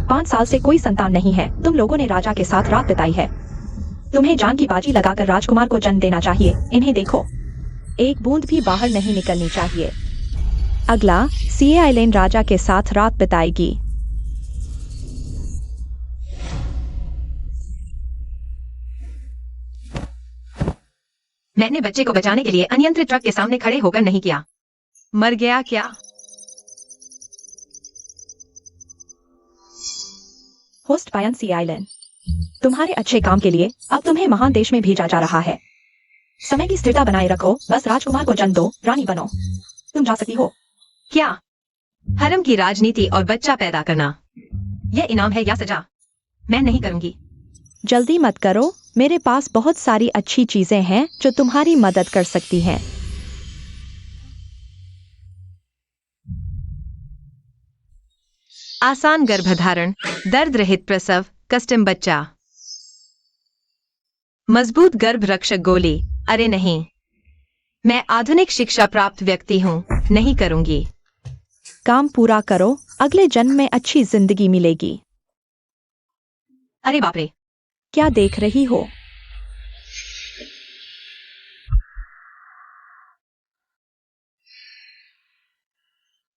5 साल से कोई संतान नहीं है। तुम लोगों ने राजा के साथ रात बिताई है। तुम्हें जान की बाजी लगाकर राजकुमार को जन्म देना चाहिए। इन्हें देखो, एक बूंद भी बाहर नहीं निकलनी चाहिए। अगला, सीए आइलैन राजा के साथ रात बिताएगी। मैंने बच्चे को बचाने के लिए अनियंत्रित ट्रक के सामने खड़े होकर नहीं किया। मर गया क्या? होस्ट पायन सी आइलैंड, तुम्हारे अच्छे काम के लिए अब तुम्हें महान देश में भेजा जा रहा है। समय की स्थिरता बनाए रखो, बस राजकुमार को जन्म दो, रानी बनो। तुम जा सकती हो। क्या? हरम की राजनीति और बच्चा पैदा करना, यह इनाम है या सजा? मैं नहीं करूंगी। जल्दी मत करो, मेरे पास बहुत सारी अच्छी चीजें हैं जो तुम्हारी मदद कर सकती हैं। आसान गर्भधारण, दर्द रहित प्रसव, कस्टम बच्चा, मजबूत गर्भ रक्षक गोली। अरे नहीं, मैं आधुनिक शिक्षा प्राप्त व्यक्ति हूँ, नहीं करूंगी। काम पूरा करो, अगले जन्म में अच्छी जिंदगी मिलेगी। अरे बाप रे, क्या देख रही हो?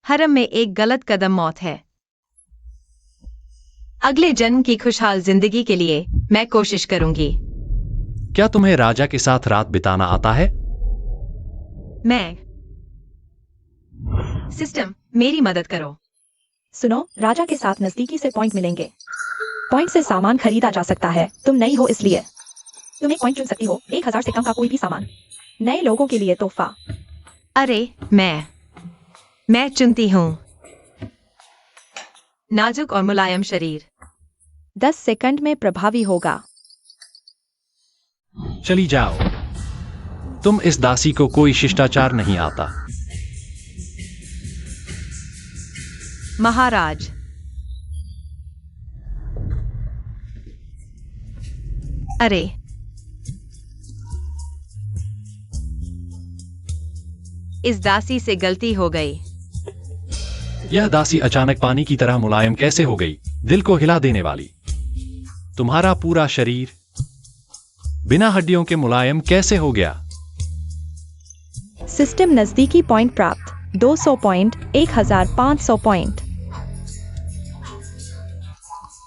हरम में एक गलत कदम मौत है। अगले जन्म की खुशहाल जिंदगी के लिए मैं कोशिश करूंगी। क्या तुम्हें राजा के साथ रात बिताना आता है? मैं सिस्टम, मेरी मदद करो। सुनो, राजा के साथ नजदीकी से पॉइंट मिलेंगे। पॉइंट से सामान खरीदा जा सकता है। तुम नई हो इसलिए तुम एक पॉइंट चुन सकती हो, 1000 से कम का कोई भी सामान। नए लोगों के लिए तोहफा। अरे मैं चुनती हूँ। नाजुक और मुलायम शरीर। 10 सेकंड में प्रभावी होगा। चली जाओ, तुम इस दासी को कोई शिष्टाचार नहीं आता। महाराज, अरे इस दासी से गलती हो गई। यह दासी अचानक पानी की तरह मुलायम कैसे हो गई? दिल को हिला देने वाली। तुम्हारा पूरा शरीर बिना हड्डियों के मुलायम कैसे हो गया? सिस्टम नजदीकी पॉइंट प्राप्त। 200 पॉइंट, 1500 पॉइंट,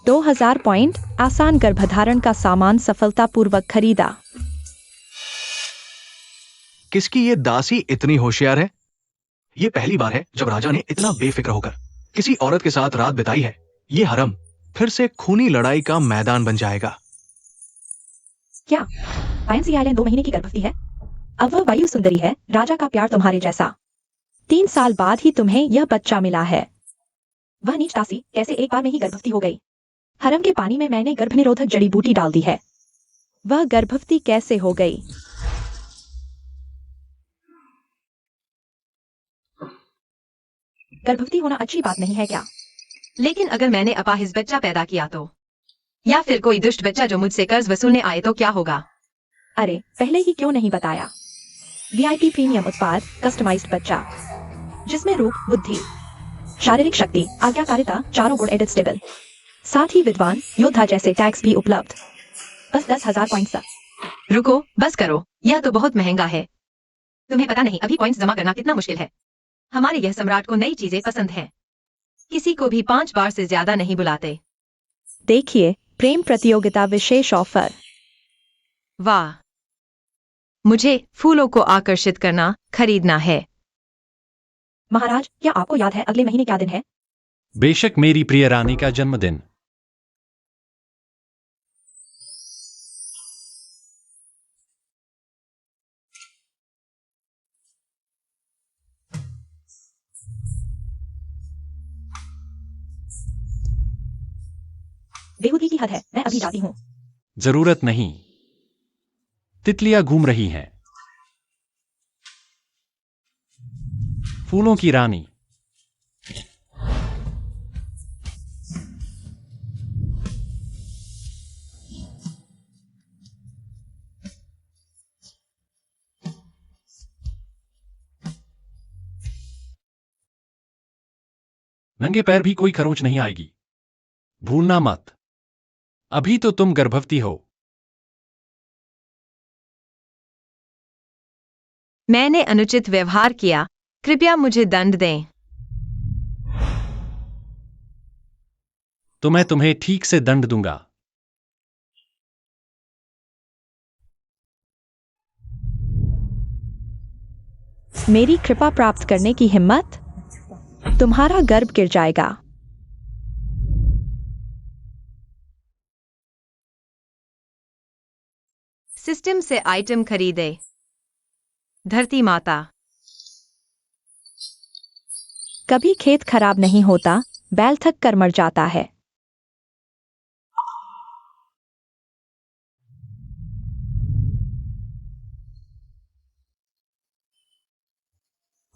2000 पॉइंट। आसान गर्भधारण का सामान सफलतापूर्वक खरीदा। किसकी ये दासी इतनी होशियार है? ये पहली बार है जब राजा ने इतना बेफिक्र होकर किसी औरत के साथ रात बिताई है। ये हरम फिर से खूनी लड़ाई का मैदान बन जाएगा। क्या पायन सी आइलैंड 2 महीने की गर्भवती है? अब वह वायु सुंदरी है। राजा का प्यार तुम्हारे जैसा। 3 साल बाद ही तुम्हें यह बच्चा मिला है। वह नीच दासी कैसे एक बार में ही गर्भवती हो गई? हरम के पानी में मैंने गर्भनिरोधक जड़ी बूटी डाल दी है। वह गर्भवती कैसे हो गई? गर्भवती होना अच्छी बात नहीं है क्या? लेकिन अगर मैंने अपाहिज बच्चा पैदा किया तो, या फिर कोई दुष्ट बच्चा जो मुझसे कर्ज वसूलने आए तो क्या होगा? अरे पहले ही क्यों नहीं बताया? वीआईपी प्रीमियम उत्पाद, कस्टमाइज्ड बच्चा जिसमें रूप, बुद्धि, शारीरिक शक्ति, आज्ञाकारिता, चारों गुण एडजस्टेबल, साथ ही विद्वान योद्धा जैसे टैग्स भी उपलब्ध। बस 10,000 पॉइंट्स तक। रुको, बस करो, यह तो बहुत महंगा है। तुम्हें पता नहीं अभी पॉइंट्स जमा करना कितना मुश्किल है। हमारे यह सम्राट को नई चीजें पसंद हैं। किसी को भी 5 बार से ज्यादा नहीं बुलाते। देखिए, प्रेम प्रतियोगिता विशेष ऑफर। वाह, मुझे फूलों को आकर्षित करना खरीदना है। महाराज, क्या आपको याद है अगले महीने क्या दिन है? बेशक, मेरी प्रिय रानी का जन्मदिन। बेहूदी की हद है, मैं अभी जाती हूँ। जरूरत नहीं, तितलियां घूम रही हैं। फूलों की रानी। नंगे पैर भी कोई खरोंच नहीं आएगी। भूलना मत। अभी तो तुम गर्भवती हो। मैंने अनुचित व्यवहार किया, कृपया मुझे दंड दें। तो मैं तुम्हें ठीक से दंड दूंगा। मेरी कृपा प्राप्त करने की हिम्मत? तुम्हारा गर्भ गिर जाएगा। सिस्टम से आइटम खरीदे। धरती माता। कभी खेत खराब नहीं होता, बैल थक कर मर जाता है।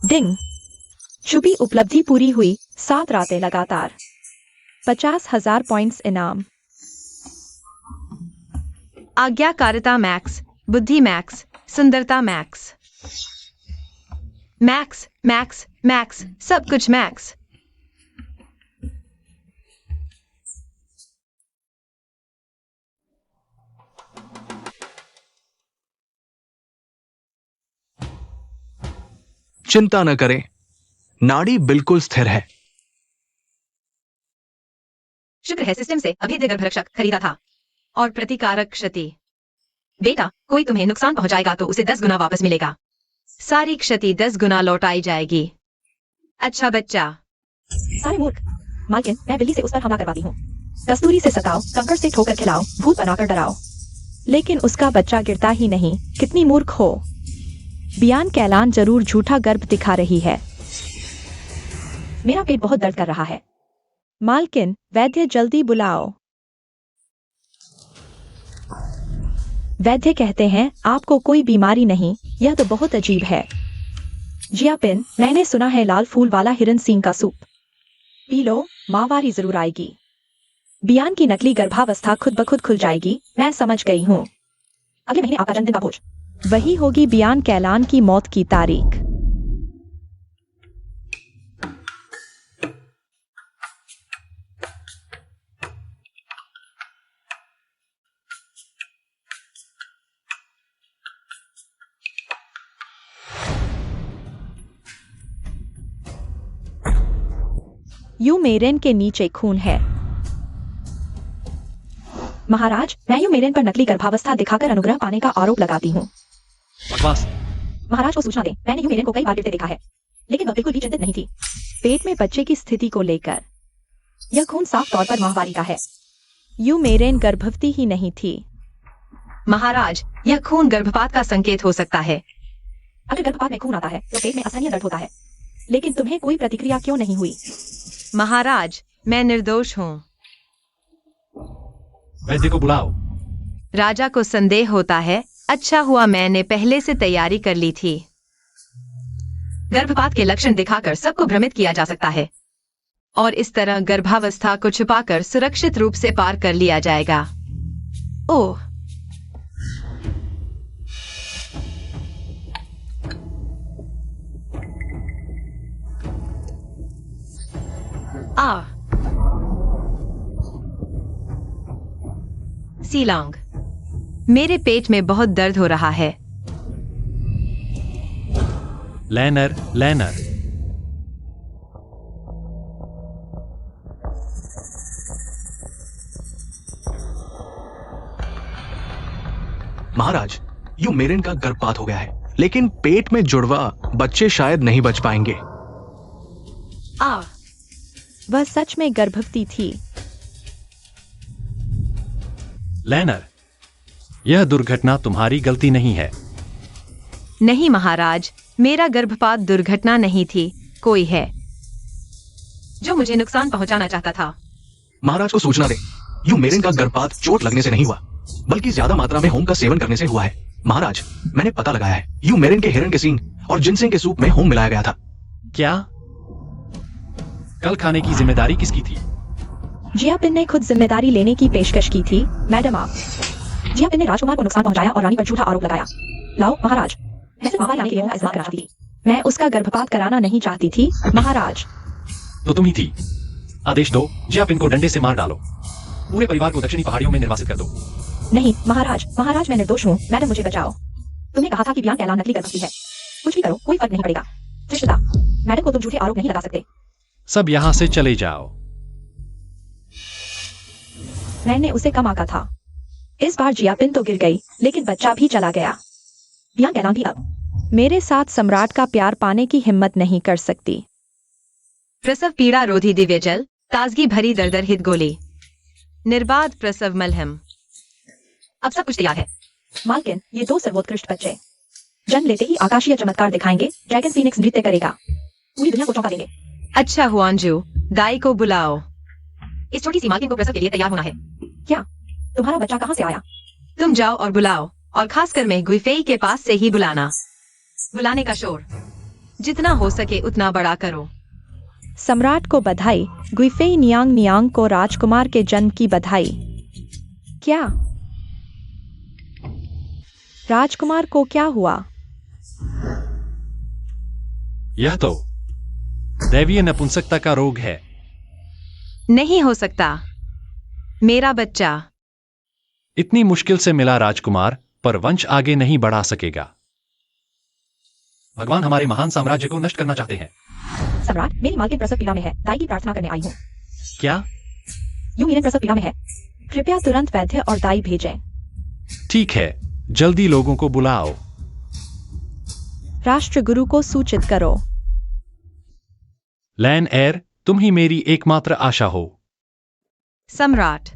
डिंग। शुभी उपलब्धि पूरी हुई, 7 रातें लगातार। 50,000 पॉइंट्स इनाम। आज्ञाकारिता मैक्स, बुद्धि मैक्स, सुंदरता मैक्स। मैक्स मैक्स मैक्स, सब कुछ मैक्स। चिंता न करें, नाड़ी बिल्कुल स्थिर है। शुक्र है सिस्टम से अभेद्य गर्भरक्षक खरीदा था। और प्रतिकारक क्षति। बेटा, कोई तुम्हें नुकसान पहुंचाएगा तो उसे 10 गुना वापस मिलेगा। सारी क्षति 10 गुना लौटाई जाएगी। अच्छा बच्चा। सारे मूर्ख। मालकिन, मैं बिल्ली से उस पर हमला करवाती हूँ। कस्तूरी से सताओ, कंकड़ से ठोकर खिलाओ, भूत बनाकर डराओ। लेकिन उसका बच्चा गिरता ही नहीं। कितनी मूर्ख हो। बियान कैलान जरूर झूठा गर्भ दिखा रही है। मेरा पेट बहुत दर्द कर रहा है। मालकिन, वैद्य जल्दी बुलाओ। वैद्य कहते हैं आपको कोई बीमारी नहीं। यह तो बहुत अजीब है। जियापिन, मैंने सुना है लाल फूल वाला हिरन सींग का सूप पी लो, माहवारी जरूर आएगी। बियान की नकली गर्भावस्था खुद ब खुद खुल जाएगी। मैं समझ गई हूँ। अगले महीने आपका जन्मदिन का भोज। वही होगी बियान कैलान की मौत की तारीख। यूमेरेन के नीचे खून है। महाराज, मैं यूमेरेन पर नकली गर्भावस्था दिखाकर अनुग्रह पाने का आरोप लगाती हूँ। बकवास। महाराज को सूचना दें, मैंने यूमेरेन को कई बार गिरते देखा है, लेकिन वह बिल्कुल भी चिंतित नहीं थी। पेट में बच्चे की स्थिति को लेकर यह खून साफ तौर पर माहवारी का है। यूमेरेन गर्भवती ही नहीं थी। महाराज, यह खून गर्भपात का संकेत हो सकता है। अगर गर्भपात में खून आता है तो पेट में असहनीय दर्द होता है। लेकिन तुम्हें कोई प्रतिक्रिया क्यों नहीं हुई? महाराज, मैं निर्दोष हूँ। वैद्य को बुलाओ। राजा को संदेह होता है। अच्छा हुआ मैंने पहले से तैयारी कर ली थी। गर्भपात के लक्षण दिखाकर सबको भ्रमित किया जा सकता है और इस तरह गर्भावस्था को छुपाकर सुरक्षित रूप से पार कर लिया जाएगा। ओह, सीलोंग, मेरे पेट में बहुत दर्द हो रहा है। लैनर, लैनर। महाराज, यूमेरेन का गर्भपात हो गया है, लेकिन पेट में जुड़वा बच्चे शायद नहीं बच पाएंगे। वह सच में गर्भवती थी। लैनर, यह दुर्घटना तुम्हारी गलती नहीं है। नहीं महाराज, मेरा गर्भपात दुर्घटना नहीं थी। कोई है जो मुझे नुकसान पहुंचाना चाहता था। महाराज को सूचना दे, यूमेरेन का गर्भपात चोट लगने से नहीं हुआ, बल्कि ज्यादा मात्रा में होम का सेवन करने से हुआ है। महाराज, मैंने पता लगाया है, यूमेरेन के हिरण के सींग और जिनसिंग के सूप में होम मिलाया गया था। क्या? कल खाने की जिम्मेदारी किसकी थी? जियापिन ने खुद जिम्मेदारी लेने की पेशकश की थी। मैडम, आप। जियापिन ने राजकुमार को नुकसान पहुंचाया और रानी पर झूठा आरोप लगाया। लाओ महाराज, मैं सिर्फ मावा लाने के लिए का इस्तेमाल करना चाहती थी। मैं उसका गर्भपात कराना नहीं चाहती थी। महाराज, तो तुम ही थी। आदेश दो जी आप इनको डंडे से मार डालो। पूरे परिवार को दक्षिणी पहाड़ियों में निर्वासित कर दो। नहीं महाराज, महाराज मैं निर्दोष हूँ। मैडम मुझे बचाओ। तुमने कहा था कि बियांका एलान नकली गर्भवती है। कुछ भी करो कोई फर्क नहीं पड़ेगा। धृष्टता, मैडम को तुम झूठे आरोप नहीं लगा सकते। सब यहाँ से चले जाओ। मैंने उसे कम आंका था। इस बार जियापिन तो गिर गई, लेकिन बच्चा भी चला गया। बियांका एलान भी अब मेरे साथ सम्राट का प्यार पाने की हिम्मत नहीं कर सकती। प्रसव पीड़ा रोधी दिव्य जल, ताजगी भरी दरदर हित गोली, निर्बाध प्रसव मलहम। अब सब कुछ तैयार है। मालकिन, ये 2 सर्वोत्कृष्ट बच्चे जन्म लेते ही आकाशीय चमत्कार दिखाएंगे। ड्रैगन फीनिक्स नृत्य करेगा, पूरी दुनिया को चौंका देंगे। अच्छा हुआंजू, दाई को बुलाओ। इस छोटी सी मालकिन को प्रसव के लिए तैयार होना है। क्या तुम्हारा बच्चा कहाँ से आया? तुम जाओ और बुलाओ, और खासकर मैं गुइफेई के पास से ही बुलाना। बुलाने का शोर जितना हो सके उतना बड़ा करो। सम्राट को बधाई। गुइफेई नियांग नियांग को राजकुमार के जन्म की बधाई। क्या राजकुमार को क्या हुआ? यह तो दैवीय नपुंसकता का रोग है। नहीं हो सकता, मेरा बच्चा। इतनी मुश्किल से मिला राजकुमार, पर वंश आगे नहीं बढ़ा सकेगा। भगवान हमारे महान साम्राज्य को नष्ट करना चाहते हैं। सम्राट, मेरी मालकिन प्रसव पीड़ा में है। दाई की प्रार्थना करने आई हूँ। क्या? यूमिरेन प्रसव पीड़ा में है। कृपया तुरंत वैद्य और दाई भेजें। ठीक है, जल्दी लोगों को बुलाओ। राष्ट्रगुरु को सूचित करो। लैन एयर, तुम ही मेरी एकमात्र आशा हो। सम्राट,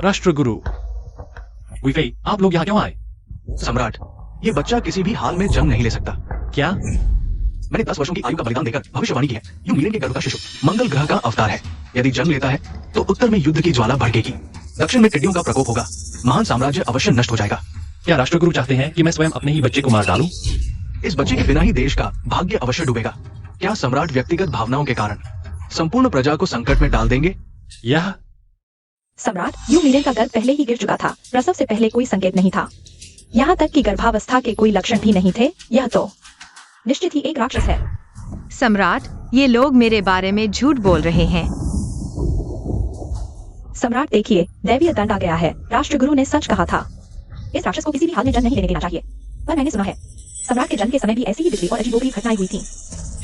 राष्ट्रगुरु। गुइफेई, आप लोग यहाँ क्यों आए? सम्राट, ये बच्चा किसी भी हाल में जन्म नहीं ले सकता। क्या? मैंने 10 वर्षों की आयु का बलिदान देकर भविष्यवाणी की है। यूमिरेन के गर्भ का शिशु मंगल ग्रह का अवतार है। यदि जन्म लेता है तो उत्तर में युद्ध की ज्वाला भड़केगी, दक्षिण में टिड्डियों का प्रकोप होगा, महान साम्राज्य अवश्य नष्ट हो जाएगा। क्या राष्ट्रगुरु चाहते हैं कि मैं स्वयं अपने ही बच्चे को मार डालूं? इस बच्चे के बिना ही देश का भाग्य अवश्य डूबेगा। क्या सम्राट व्यक्तिगत भावनाओं के कारण संपूर्ण प्रजा को संकट में डाल देंगे? यह सम्राट, यूमिरेन का गर्भ पहले ही गिर चुका था। प्रसव से पहले कोई संकेत नहीं था। यहाँ तक कि गर्भावस्था के कोई लक्षण भी नहीं थे। यह तो निश्चित ही एक राक्षस है। सम्राट, ये लोग मेरे बारे में झूठ बोल रहे हैं। सम्राट देखिए, दैवीय दंड आ गया है। राष्ट्रगुरु ने सच कहा था। इस राक्षस को किसी भी हाल में जन्म नहीं लेने देना चाहिए। पर मैंने सुना है सम्राट के जन्म के समय भी ऐसी ही बिजली और अजीबोगरीब घटनाएं हुई थी।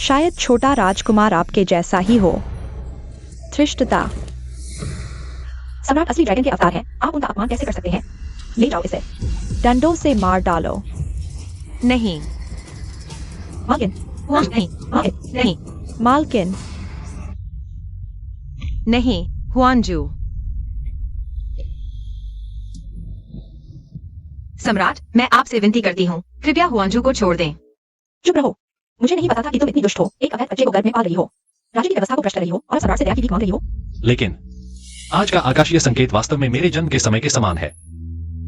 शायद छोटा राजकुमार आपके जैसा ही हो। धृष्टता, सम्राट असली ड्रैगन के अवतार हैं। आप उनका अपमान कैसे कर सकते हैं? ले जाओ इसे, डंडों से मार डालो। नहीं मालकिन, नहीं मालकिन, नहीं मालकिन। नहीं हुआंजू। सम्राट, मैं आपसे विनती करती हूँ, कृपया हुआंजू को छोड़ दें। चुप रहो। मुझे नहीं पता था कि तुम इतनी दुष्ट हो। एक अवैध बच्चे को गर्भ में पाल रही हो, राज्य की व्यवस्था को भ्रष्ट कर रही हो और सम्राट से दया की भीख मांग रही हो। लेकिन आज का आकाशीय संकेत वास्तव में मेरे जन्म के समय के समान है।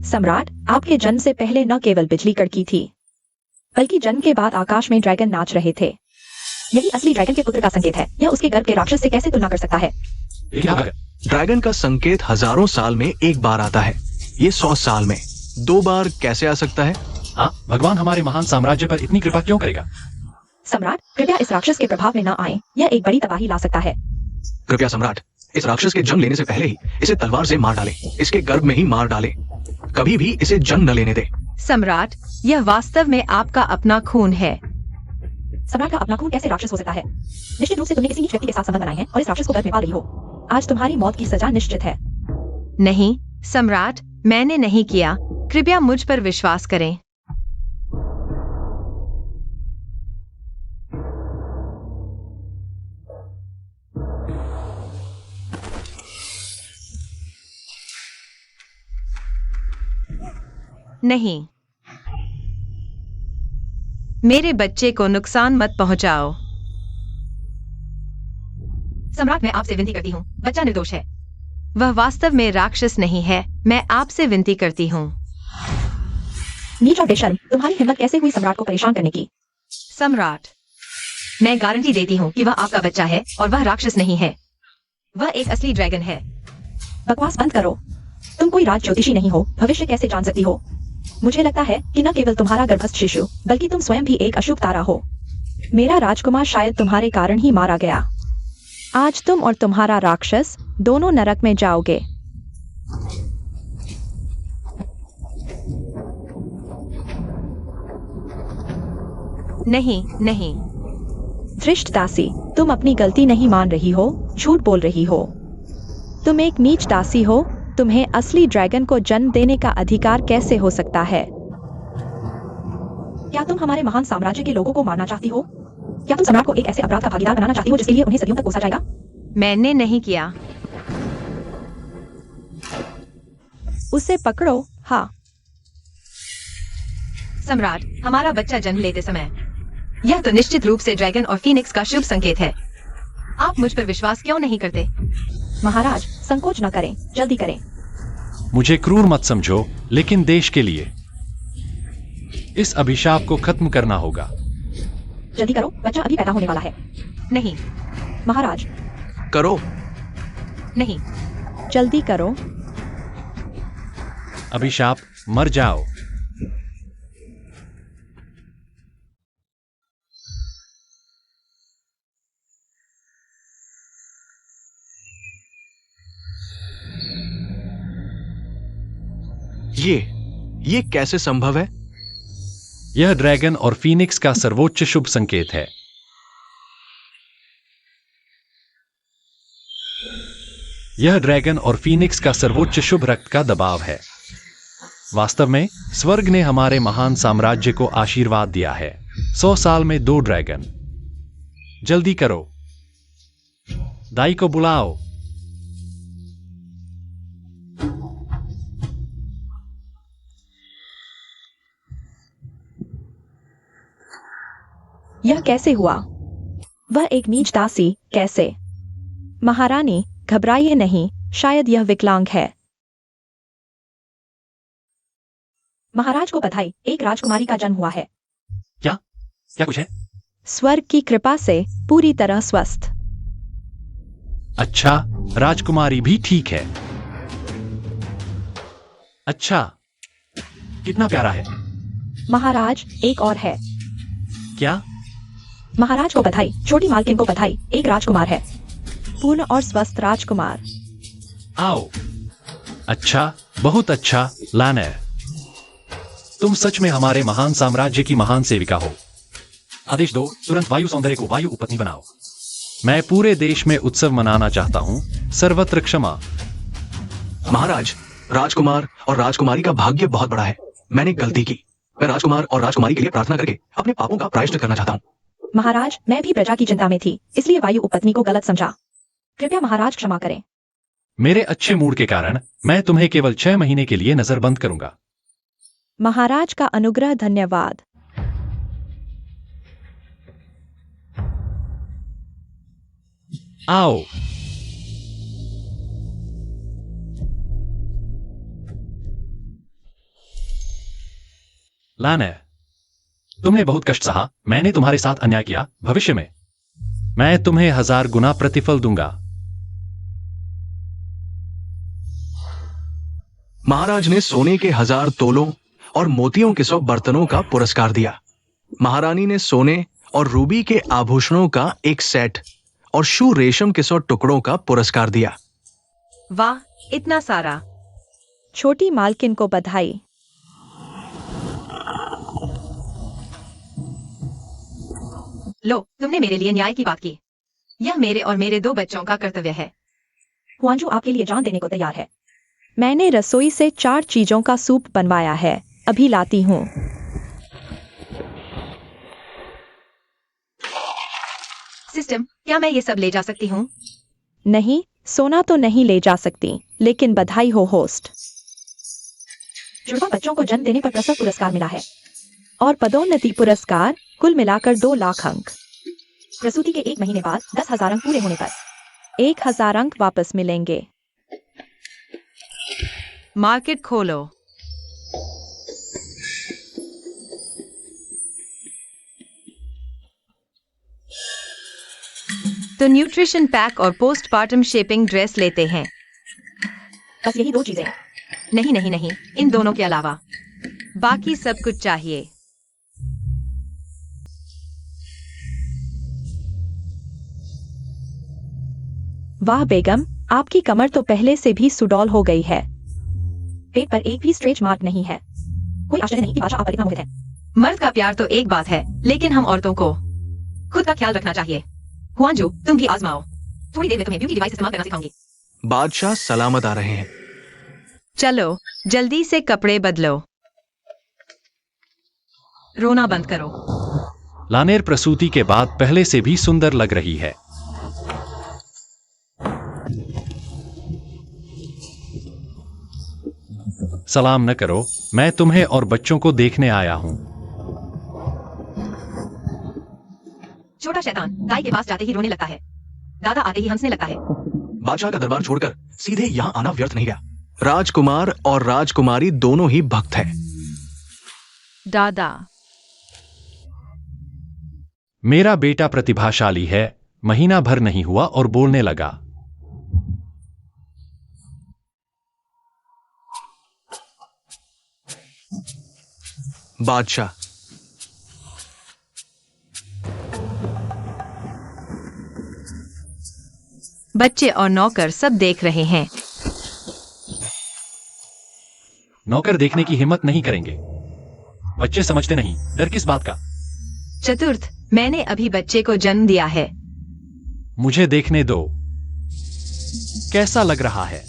सम्राट, आपके जन्म से पहले न केवल बिजली कड़की थी, बल्कि जन्म के बाद आकाश में ड्रैगन नाच रहे थे। यही असली ड्रैगन के पुत्र का संकेत है। यह उसके गर्भ के राक्षस से कैसे तुलना कर सकता है? ये क्या है? ड्रैगन का संकेत हजारों साल में एक बार आता है। ये 100 साल में 2 बार कैसे आ सकता है? हाँ, भगवान हमारे महान साम्राज्य पर इतनी कृपा क्यों करेगा? सम्राट, कृपया इस राक्षस के प्रभाव में न आए। यह एक बड़ी तबाही ला सकता है। कृपया सम्राट, इस राक्षस के जन्म लेने से पहले ही इसे तलवार से मार डाले। इसके गर्भ में ही मार डाले। कभी भी इसे जन्म न लेने दे। सम्राट, यह वास्तव में आपका अपना खून है। सम्राट का अपना खून कैसे राक्षस हो सकता है? निश्चित रूप से तुमने किसी नीच व्यक्ति के साथ संबंध बनाए हैं और इस राक्षस को गर्भ में पाल रही हो। आज तुम्हारी मौत की सजा निश्चित है। नहीं सम्राट, मैंने नहीं किया। कृपया मुझ पर विश्वास करें। नहीं, मेरे बच्चे को नुकसान मत पहुंचाओ। सम्राट, मैं आपसे विनती करती हूँ, बच्चा निर्दोष है। वह वास्तव में राक्षस नहीं है। मैं आपसे विनती करती हूँ। नीच और बेशर्म, तुम्हारी हिम्मत कैसे हुई सम्राट को परेशान करने की? सम्राट, मैं गारंटी देती हूँ कि वह आपका बच्चा है और वह राक्षस नहीं है। वह एक असली ड्रैगन है। बकवास बंद करो। तुम कोई राज ज्योतिषी नहीं हो, भविष्य कैसे जान सकती हो? मुझे लगता है कि न केवल तुम्हारा गर्भस्थ शिशु बल्कि तुम स्वयं भी एक अशुभ तारा हो। मेरा राजकुमार शायद तुम्हारे कारण ही मारा गया। आज तुम और तुम्हारा राक्षस दोनों नरक में जाओगे। नहीं नहीं। धृष्ट दासी, तुम अपनी गलती नहीं मान रही हो, झूठ बोल रही हो। तुम एक नीच दासी हो। तुम्हें असली ड्रैगन को जन्म देने का अधिकार कैसे हो सकता है? क्या तुम हमारे महान साम्राज्य के लोगों को मारना चाहती हो? क्या तुम सम्राट को एक ऐसे अपराध का भागीदार बनाना चाहती हो जिसके लिए उन्हें सदियों तक कोसा जाएगा? मैंने नहीं किया। उसे पकड़ो। हाँ। सम्राट, हमारा बच्चा जन्म लेते समय यह तो निश्चित रूप से ड्रैगन और फीनिक्स का शुभ संकेत है। आप मुझ पर विश्वास क्यों नहीं करते? महाराज, संकोच न करें, जल्दी करें। मुझे क्रूर मत समझो, लेकिन देश के लिए इस अभिशाप को खत्म करना होगा। जल्दी करो, बच्चा अभी पैदा होने वाला है। नहीं। महाराज। करो। नहीं। जल्दी करो। अभिशाप, मर जाओ। ये कैसे संभव है? यह ड्रैगन और फीनिक्स का सर्वोच्च शुभ संकेत है। यह ड्रैगन और फीनिक्स का सर्वोच्च शुभ रक्त का दबाव है। वास्तव में स्वर्ग ने हमारे महान साम्राज्य को आशीर्वाद दिया है। 100 साल में 2 ड्रैगन। जल्दी करो, दाई को बुलाओ। यह कैसे हुआ? वह एक नीच दासी कैसे? महारानी, घबराइए नहीं, शायद यह विकलांग है। महाराज को बधाई, एक राजकुमारी का जन्म हुआ है। क्या कुछ है? स्वर्ग की कृपा से पूरी तरह स्वस्थ। अच्छा, राजकुमारी भी ठीक है। अच्छा, कितना प्यारा है। महाराज, एक और है। क्या? महाराज को बधाई, छोटी मालकिन को बधाई, एक राजकुमार है। पूर्ण और स्वस्थ राजकुमार। आओ। अच्छा, बहुत अच्छा, लानर। तुम सच में हमारे महान साम्राज्य की महान सेविका हो। आदेश दो, तुरंत वायु सौंदर्य को वायु उपपत्नी बनाओ। मैं पूरे देश में उत्सव मनाना चाहता हूँ। सर्वत्र क्षमा। महाराज, राजकुमार और राजकुमारी का भाग्य बहुत बड़ा है। मैंने गलती की। मैं राजकुमार और राजकुमारी के लिए प्रार्थना करके अपने पापों का प्रायश्चित करना चाहता हूँ। महाराज, मैं भी प्रजा की चिंता में थी, इसलिए वायु उपपत्नी को गलत समझा। कृपया महाराज क्षमा करें। मेरे अच्छे मूड के कारण मैं तुम्हें केवल 6 महीने के लिए नजरबंद करूंगा। महाराज का अनुग्रह, धन्यवाद। आओ। लानर, तुमने बहुत कष्ट सहा। मैंने तुम्हारे साथ अन्याय किया। भविष्य में मैं तुम्हें 1000 गुना प्रतिफल दूंगा। महाराज ने सोने के 1000 तोलों और मोतियों के 100 बर्तनों का पुरस्कार दिया। महारानी ने सोने और रूबी के आभूषणों का एक सेट और शू रेशम के 100 टुकड़ों का पुरस्कार दिया। वाह, इतना सारा। छोटी मालकिन को बधाई। लो, तुमने मेरे लिए न्याय की बात की। यह मेरे और मेरे 2 बच्चों का कर्तव्य है। हुआंजू आपके लिए जान देने को तैयार है। मैंने रसोई से 4 चीजों का सूप बनवाया है, अभी लाती हूँ। सिस्टम, क्या मैं ये सब ले जा सकती हूँ? नहीं, सोना तो नहीं ले जा सकती, लेकिन बधाई हो होस्ट। जुड़वा बच्चों को जन्म देने पर प्रसव पुरस्कार मिला है और पदोन्नति पुरस्कार, कुल मिलाकर 2 लाख अंक। प्रसूति के 1 महीने बाद 10,000 अंक पूरे होने पर 1,000 अंक वापस मिलेंगे। मार्केट खोलो। तो न्यूट्रिशन पैक और पोस्टपार्टम शेपिंग ड्रेस लेते हैं। बस यही 2 चीजें। नहीं नहीं नहीं, इन दोनों के अलावा बाकी सब कुछ चाहिए। वाह बेगम, आपकी कमर तो पहले से भी सुडौल हो गई है। पेट पर एक भी स्ट्रेच मार्क नहीं है। कोई आश्चर्य नहीं कि बादशाह आप पर इतना मोहित है। मर्द का प्यार तो एक बात है, लेकिन हम औरतों को खुद का ख्याल रखना चाहिए। हुआंजू, तुम भी आजमाओ। थोड़ी देर में तुम्हें ब्यूटी डिवाइस इस्तेमाल करना सिखाऊंगी। बादशाह सलामत आ रहे हैं। चलो जल्दी से कपड़े बदलो। रोना बंद करो। लानेर प्रसूति के बाद पहले से भी सुंदर लग रही है। सलाम न करो, मैं तुम्हें और बच्चों को देखने आया हूं। छोटा शैतान दाई के पास जाते ही रोने लगता है, दादा आते ही हंसने लगता है। बादशाह का दरबार छोड़कर सीधे यहाँ आना व्यर्थ नहीं गया। राजकुमार और राजकुमारी दोनों ही भक्त हैं। दादा, मेरा बेटा प्रतिभाशाली है। महीना भर नहीं हुआ और बोलने लगा। बादशाह, बच्चे और नौकर सब देख रहे हैं। नौकर देखने की हिम्मत नहीं करेंगे। बच्चे समझते नहीं, डर किस बात का। चतुर्थ, मैंने अभी बच्चे को जन्म दिया है। मुझे देखने दो। कैसा लग रहा है?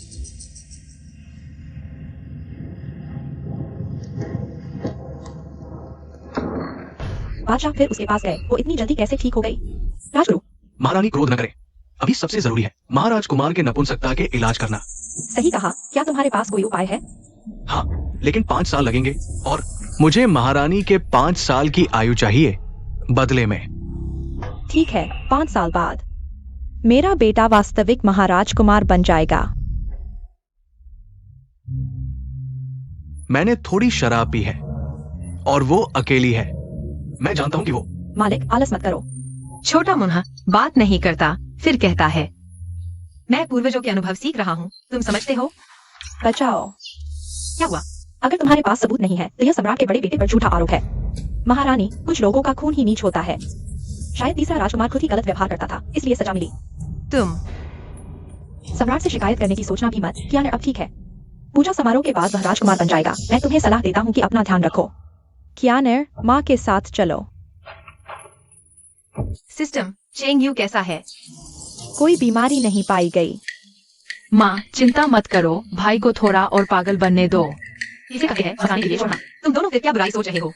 बादशाह फिर उसके पास गए। वो इतनी जल्दी कैसे ठीक हो गई? राजगुरु, महारानी क्रोध न करें। अभी सबसे जरूरी है महाराज कुमार के नपुंसकता के इलाज करना। सही कहा। क्या तुम्हारे पास कोई उपाय है? हाँ, लेकिन 5 साल लगेंगे और मुझे महारानी के 5 साल की आयु चाहिए बदले में। ठीक है, 5 साल बाद मेरा बेटा वास्तविक महाराज कुमार बन जाएगा। मैंने थोड़ी शराब पी है और वो अकेली है। मैं जानता हूँ कि वो। मालिक, आलस मत करो। छोटा मुन्हा बात नहीं करता, फिर कहता है, मैं पूर्वजों के अनुभव सीख रहा हूँ, तुम समझते हो? बचाओ। क्या हुआ? अगर तुम्हारे पास सबूत नहीं है तो यह सम्राट के बड़े बेटे पर झूठा आरोप है। महारानी, कुछ लोगों का खून ही नीच होता है। शायद तीसरा राजकुमार खुद ही गलत व्यवहार करता था, इसलिए सजा मिली। तुम सम्राट से शिकायत करने की सोचना भी मत। क्या अब ठीक है? पूजा समारोह के बाद वह राजकुमार बन जाएगा। मैं तुम्हें सलाह देता हूँ कि अपना ध्यान रखो। कियानेर, माँ के साथ चलो। सिस्टम, चेंगयू कैसा है? कोई बीमारी नहीं पाई गई। माँ, चिंता मत करो, भाई को थोड़ा और पागल बनने दो। इसे कहते हैं फंसाने के लिए छोड़ना। तुम दोनों फिर क्या बुराई सोच रहे हो?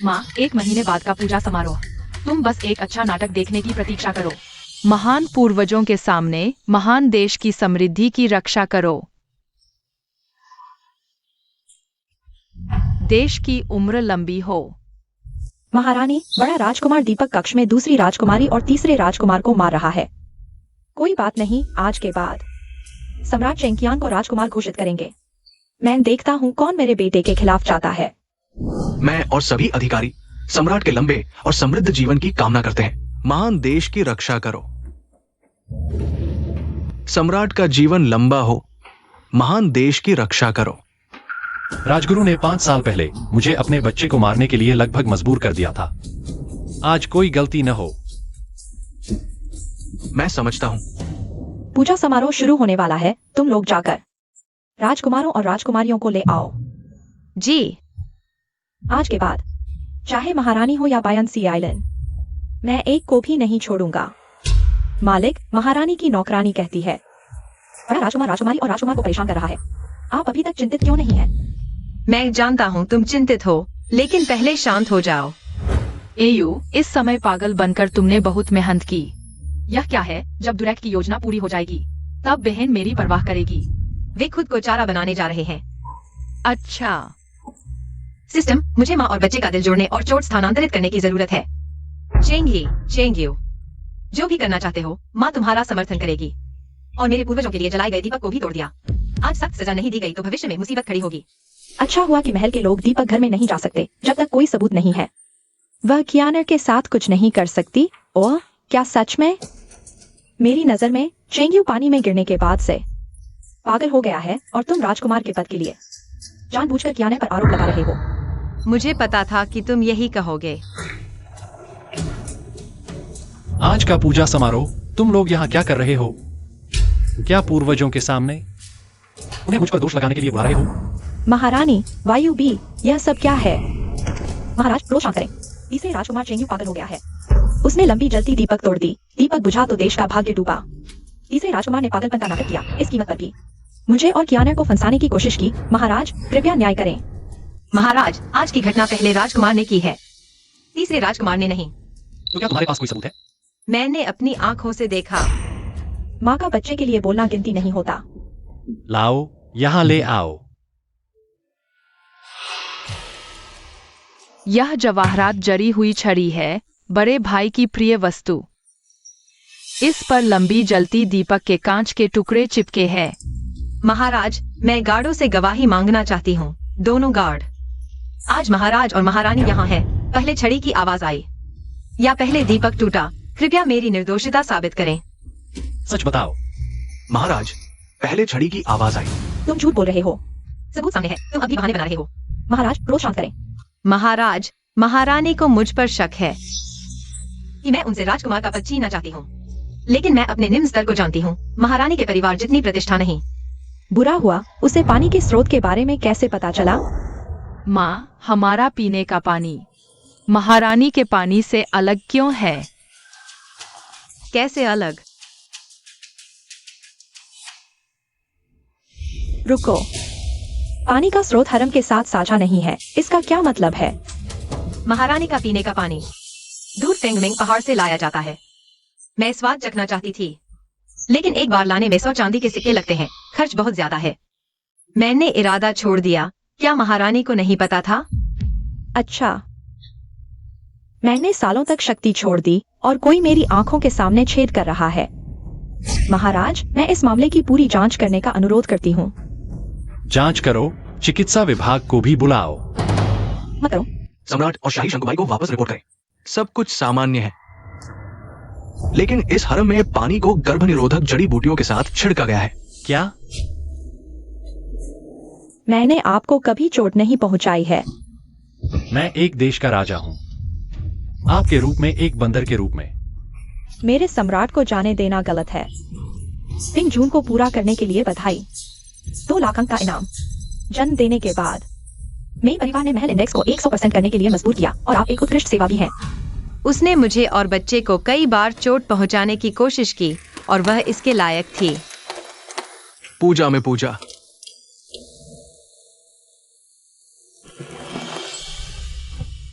माँ, 1 महीने बाद का पूजा समारोह। तुम बस एक अच्छा नाटक देखने की प्रतीक्षा करो। महान पूर्वजों के सामने महान देश की समृद्धि की रक्षा करो। देश की उम्र लंबी हो। महारानी, बड़ा राजकुमार दीपक कक्ष में दूसरी राजकुमारी और तीसरे राजकुमार को मार रहा है। कोई बात नहीं, आज के बाद सम्राट चेंकियान को राजकुमार घोषित करेंगे। मैं देखता हूँ कौन मेरे बेटे के खिलाफ जाता है। मैं और सभी अधिकारी सम्राट के लंबे और समृद्ध जीवन की कामना करते हैं। महान देश की रक्षा करो। सम्राट का जीवन लंबा हो। महान देश की रक्षा करो। राजगुरु ने 5 साल पहले मुझे अपने बच्चे को मारने के लिए लगभग मजबूर कर दिया था। आज कोई गलती न हो। मैं समझता हूँ। पूजा समारोह शुरू होने वाला है। तुम लोग जाकर राजकुमारों और राजकुमारियों को ले आओ। जी। आज के बाद चाहे महारानी हो या बायनसी आइलैंड, मैं एक को भी नहीं छोड़ूंगा। मालिक, महारानी की नौकरानी कहती है। बड़ा राजकुमार राजकुमारी और राजकुमार को परेशान कर रहा है। आप अभी तक चिंतित क्यों नहीं हैं? मैं जानता हूँ तुम चिंतित हो, लेकिन पहले शांत हो जाओ। एयू, इस समय पागल बनकर तुमने बहुत मेहनत की। यह क्या है? जब दुरैक की योजना पूरी हो जाएगी तब बहन मेरी परवाह करेगी। वे खुद को चारा बनाने जा रहे हैं। अच्छा। सिस्टम, मुझे माँ और बच्चे का दिल जोड़ने और चोट स्थानांतरित करने की जरूरत है। चेंगयू, जो भी करना चाहते हो, माँ तुम्हारा समर्थन करेगी। और मेरे पूर्वजों के लिए जलाए गए दीपक को भी तोड़ दिया। आज सख्त सजा नहीं दी गई तो भविष्य में मुसीबत खड़ी होगी। अच्छा हुआ कि महल के लोग दीपक घर में नहीं जा सकते जब तक कोई सबूत नहीं है। वह कियानर के साथ कुछ नहीं कर सकती। ओह, क्या सच में? मेरी नजर में चेंगयू पानी में गिरने के बाद से पागल हो गया है और तुम राजकुमार के पद के लिए जानबूझकर कियानर पर आरोप लगा रहे हो। मुझे पता था कि तुम यही कहोगे। आज का पूजा समारोह तुम लोग यहाँ क्या कर रहे हो? क्या पूर्वजों के सामने उन्हें मुझ पर दोष लगाने के लिए बुला रहे हो? महारानी वायु बी, यह सब क्या है? महाराज क्रोध शांत करें। तीसरे राजकुमार चेंगू पागल हो गया है। उसने लंबी जलती दीपक तोड़ दी। दीपक बुझा तो देश का भाग्य डूबा। तीसरे राजकुमार ने पागलपन का नाटक किया, इस कीमत पर भी। मुझे और कियाना को फंसाने की कोशिश की। महाराज कृपया न्याय करें। महाराज, आज की घटना पहले राजकुमार ने की है, तीसरे राजकुमार ने नहीं। तो क्या तुम्हारे पास कोई सबूत है? मैंने अपनी आंखों से देखा। माँ का बच्चे के लिए बोलना गिनती नहीं होता। लाओ, यहाँ ले आओ। यह जवाहरात जड़ी हुई छड़ी है, बड़े भाई की प्रिय वस्तु। इस पर लंबी जलती दीपक के कांच के टुकड़े चिपके हैं। महाराज, मैं गार्डों से गवाही मांगना चाहती हूँ। दोनों गार्ड। आज महाराज और महारानी यहाँ है। पहले छड़ी की आवाज आई या पहले दीपक टूटा? कृपया मेरी निर्दोषिता साबित करें। सच बताओ। महाराज, पहले छड़ी की आवाज आई। तुम झूठ बोल रहे हो। सबूत सामने है, तुम अभी बहाने बना रहे हो। महाराज क्रोध शांत करें। महाराज, महारानी को मुझ पर शक है कि मैं उनसे राजकुमार का पद छीनना चाहती हूँ, लेकिन मैं अपने निम्न स्तर को जानती हूँ। महारानी के परिवार जितनी प्रतिष्ठा नहीं। बुरा हुआ, उसे पानी के स्रोत के बारे में कैसे पता चला? माँ, हमारा पीने का पानी महारानी के पानी से अलग क्यों है? कैसे अलग? रुको, पानी का स्रोत हरम के साथ साझा नहीं है, इसका क्या मतलब है? महारानी का पीने का पानी दूर फेंगमिंग पहाड़ से लाया जाता है। मैं स्वाद चखना चाहती थी, लेकिन एक बार लाने में 100 चांदी के सिक्के लगते हैं। खर्च बहुत ज्यादा है। मैंने इरादा छोड़ दिया। क्या महारानी को नहीं पता था? अच्छा, मैंने सालों तक शक्ति छोड़ दी और कोई मेरी आंखों के सामने छेद कर रहा है। महाराज, मैं इस मामले की पूरी जांच करने का अनुरोध करती हूँ। जांच करो, चिकित्सा विभाग को भी बुलाओ। मत करो। सम्राट और शाही शंकुबाई को वापस रिपोर्ट करें। सब कुछ सामान्य है, लेकिन इस हरम में पानी को गर्भ निरोधक जड़ी बूटियों के साथ छिड़का गया है। क्या? मैंने आपको कभी चोट नहीं पहुंचाई है। मैं एक देश का राजा हूँ, आपके रूप में, एक बंदर के रूप में। मेरे सम्राट को जाने देना गलत है। 3 जून को पूरा करने के लिए बधाई। 2 लाख अंक का इनाम। जन्म देने के बाद मेरे परिवार ने महल इंडेक्स को 100% करने के लिए मजबूर किया और आप एक उत्कृष्ट सेवा भी हैं। उसने मुझे और बच्चे को कई बार चोट पहुंचाने की कोशिश की और वह इसके लायक थी। पूजा में पूजा।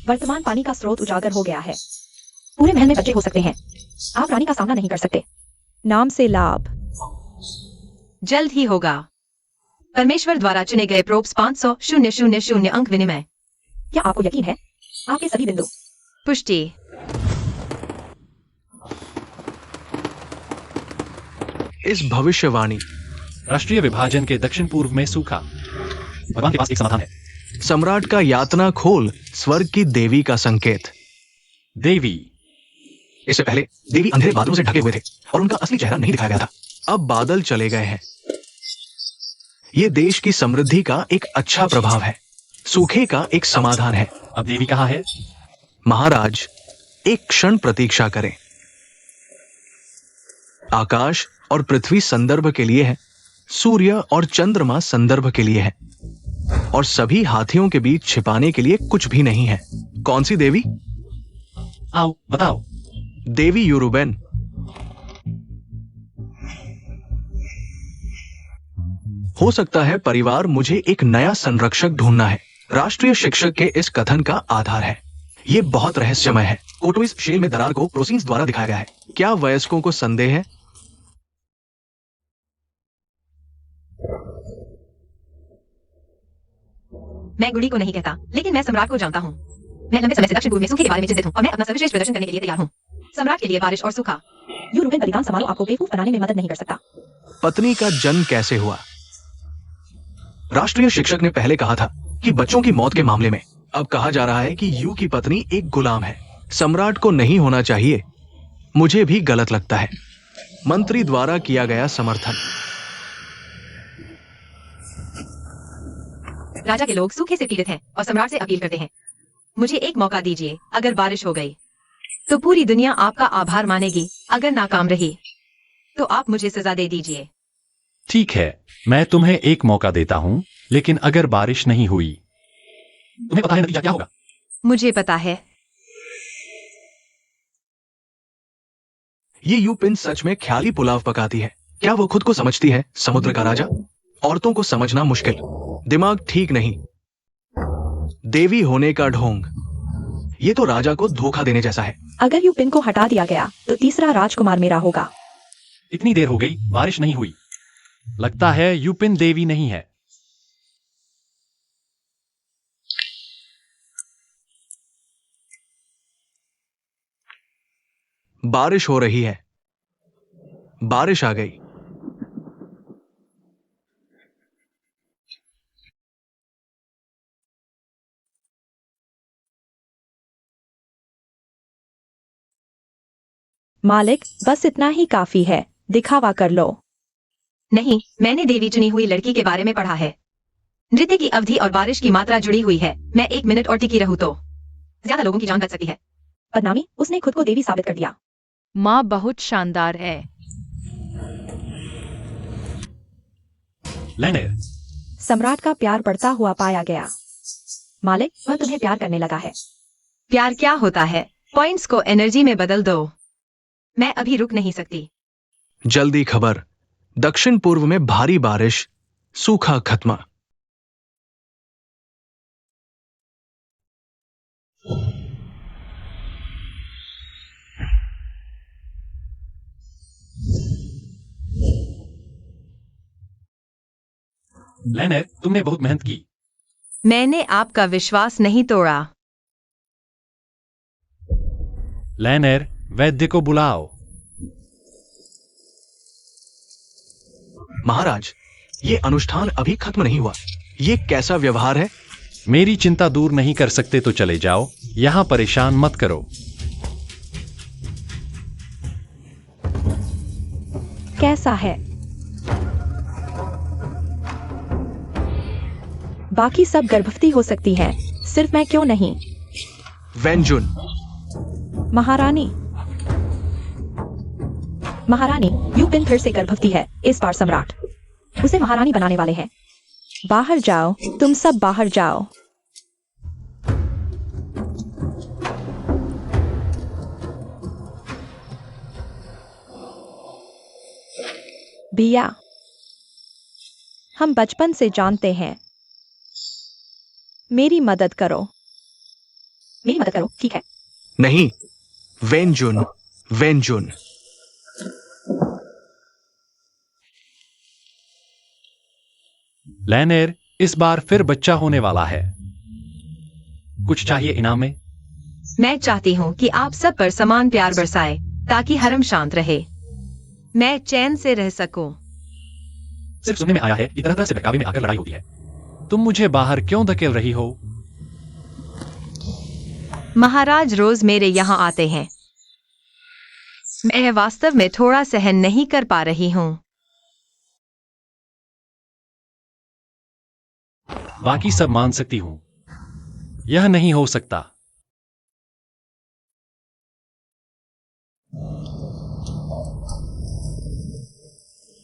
वर्तमान पानी का स्रोत उजागर हो गया है। पूरे महल में बच्चे हो सकते हैं। आप रानी का सामना नहीं कर सकते। नाम से लाभ। जल्द ही होगा। परमेश्वर द्वारा चुने गए प्रोब्स 500,000 अंक विनिमय। क्या आपको यकीन है? आपके सभी बिंदु। पुष्टि। इस भविष्यवाणी। राष्ट्रीय विभाजन के दक्षिण पूर्व में सूखा। भगवान के पास एक समाधान है। सम्राट का यातना खोल स्वर्ग की देवी का संकेत। देवी। इससे पहले देवी अंधेरे बादलों से ढके हुए थे और उनका असली चेहरा नहीं दिखाया गया था। अब बादल चले गए हैं। ये देश की समृद्धि का एक अच्छा प्रभाव है, सूखे का एक समाधान है। अब देवी कहाँ है? महाराज, एक क्षण प्रतीक्षा करें। आकाश और पृथ्वी संदर्भ के लिए है, सूर्य और चंद्रमा संदर्भ के लिए है, और सभी हाथियों के बीच छिपाने के लिए कुछ भी नहीं है। कौन सी देवी? आओ बताओ। देवी यूरुबेन। हो सकता है परिवार मुझे एक नया संरक्षक ढूंढना है। राष्ट्रीय शिक्षक के इस कथन का आधार है। यह बहुत रहस्यमय है। कोटोइस शेल में दरार को प्रोसीन्स द्वारा दिखाया गया है। क्या वयस्कों को संदेह है? मैं गुड़ी को नहीं कहता, लेकिन मैं सम्राट को जानता हूँ। मैं लंबे समय से दक्षिण पूर्व में सूखे के बारे में चिंतित हूँ और मैं अपना सर्वश्रेष्ठ प्रदर्शन करने के लिए तैयार हूँ। सम्राट के लिए बारिश और सूखा। यूरोपियन बलिदान समारोह आपको बेवकूफ बनाने में मदद नहीं कर सकता। पत्नी का जन्म कैसे हुआ? राष्ट्रीय शिक्षक ने पहले कहा था कि बच्चों की मौत के मामले में अब कहा जा रहा है कि यू की पत्नी एक गुलाम है। सम्राट को नहीं होना चाहिए। मुझे भी गलत लगता है। मंत्री द्वारा किया गया समर्थन। राजा के लोग सूखे से पीड़ित हैं और सम्राट से अपील करते हैं। मुझे एक मौका दीजिए। अगर बारिश हो गई तो पूरी दुनिया आपका आभार मानेगी। अगर नाकाम रही तो आप मुझे सजा दे दीजिए। ठीक है, मैं तुम्हें एक मौका देता हूं, लेकिन अगर बारिश नहीं हुई, तुम्हें पता है नतीजा क्या होगा? मुझे पता है। ये यूपिन सच में ख्याली पुलाव पकाती है। क्या वो खुद को समझती है समुद्र का राजा? औरतों को समझना मुश्किल, दिमाग ठीक नहीं, देवी होने का ढोंग। ये तो राजा को धोखा देने जैसा है। अगर यूपिन को हटा दिया गया तो तीसरा राजकुमार मेरा होगा। इतनी देर हो गई, बारिश नहीं हुई। लगता है यूपिन देवी नहीं है। बारिश हो रही है। बारिश आ गई। मालिक, बस इतना ही काफी है। दिखावा कर लो। नहीं, मैंने देवी चुनी हुई लड़की के बारे में पढ़ा है। नृत्य की अवधि और बारिश की मात्रा जुड़ी हुई है। मैं 1 मिनट और टिकी रहूं तो ज्यादा लोगों की जान बच सकती है। बदनामी, उसने खुद को देवी साबित कर दिया। माँ बहुत शानदार है। लैनेर, सम्राट का प्यार बढ़ता हुआ पाया गया। मालिक, वह तुम्हें प्यार करने लगा है। प्यार क्या होता है? पॉइंट्स को एनर्जी में बदल दो। मैं अभी रुक नहीं सकती। जल्दी खबर, दक्षिण पूर्व में भारी बारिश, सूखा खत्म। लैनेर, तुमने बहुत मेहनत की। मैंने आपका विश्वास नहीं तोड़ा। लैनेर, वैद्य को बुलाओ। महाराज, ये अनुष्ठान अभी खत्म नहीं हुआ। ये कैसा व्यवहार है? मेरी चिंता दूर नहीं कर सकते तो चले जाओ। यहां परेशान मत करो। कैसा है? बाकी सब गर्भवती हो सकती हैं, सिर्फ मैं क्यों नहीं? वेंजुन, महारानी, महारानी, यूपिन फिर से गर्भवती है। इस बार सम्राट उसे महारानी बनाने वाले हैं। बाहर जाओ, तुम सब बाहर जाओ। भैया, हम बचपन से जानते हैं। मेरी मदद करो। मेरी मदद करो, ठीक है। नहीं, वेंजुन, वेंजुन। लैनेर, इस बार फिर बच्चा होने वाला है। कुछ चाहिए इनाम में? मैं चाहती हूँ कि आप सब पर समान प्यार बरसाए ताकि हरम शांत रहे। मैं चैन से रह सकूं। सिर्फ सुनने में आया है कि तरह तरह से बहकावे में आकर लड़ाई होती है। तुम मुझे बाहर क्यों धकेल रही हो? महाराज रोज मेरे यहाँ आते हैं। मैं वास्तव में थोड़ा सहन नहीं कर पा रही हूँ। बाकी सब मान सकती हूं। यह नहीं हो सकता।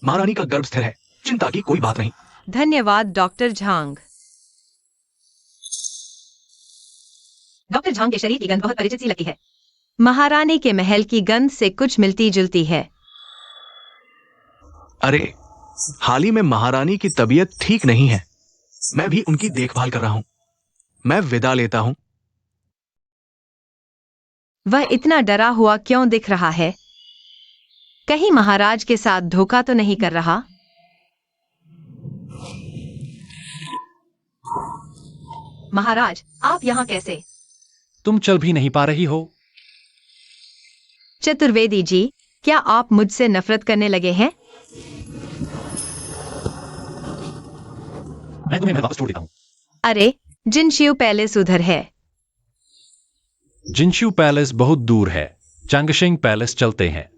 महारानी का गर्भ स्थिर है, चिंता की कोई बात नहीं। धन्यवाद डॉक्टर झांग। डॉक्टर झांग के शरीर की गंध बहुत परिचित सी लगती है। महारानी के महल की गंध से कुछ मिलती जुलती है। अरे, हाल ही में महारानी की तबीयत ठीक नहीं है। मैं भी उनकी देखभाल कर रहा हूं। मैं विदा लेता हूं। वह इतना डरा हुआ क्यों दिख रहा है? कहीं महाराज के साथ धोखा तो नहीं कर रहा? महाराज, आप यहाँ कैसे? तुम चल भी नहीं पा रही हो। चतुर्वेदी जी, क्या आप मुझसे नफरत करने लगे हैं? मैं तुम्हें वापस छोड़ देता हूं। अरे, जिनशिव पैलेस उधर है। जिनशू पैलेस बहुत दूर है। चांगशेंग पैलेस चलते हैं।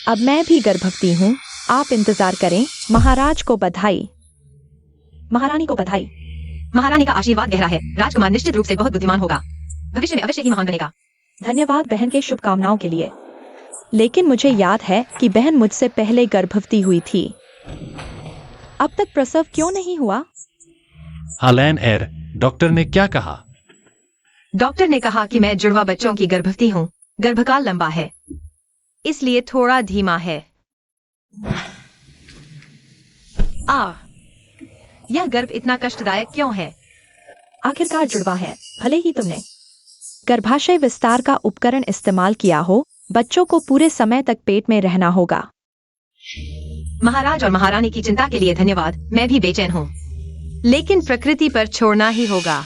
अब मैं भी गर्भवती हूँ। आप इंतजार करें। महाराज को बधाई। महारानी को बधाई। महारानी का आशीर्वाद गहरा है। राजकुमार निश्चित रूप से बहुत बुद्धिमान होगा। भविष्य में अवश्य ही महान बनेगा। धन्यवाद बहन के शुभकामनाओं के लिए। लेकिन मुझे याद है कि बहन मुझसे पहले गर्भवती हुई थी। अब तक प्रसव क्यों नहीं हुआ? हालैन एर, डॉक्टर ने क्या कहा? डॉक्टर ने कहा कि मैं जुड़वा बच्चों की गर्भवती हूँ। गर्भकाल लंबा है, इसलिए थोड़ा धीमा है। यह गर्भ इतना कष्टदायक क्यों है? आखिरकार जुड़वा है। भले ही तुमने गर्भाशय विस्तार का उपकरण इस्तेमाल किया हो, बच्चों को पूरे समय तक पेट में रहना होगा। महाराज और महारानी की चिंता के लिए धन्यवाद। मैं भी बेचैन हूँ, लेकिन प्रकृति पर छोड़ना ही होगा।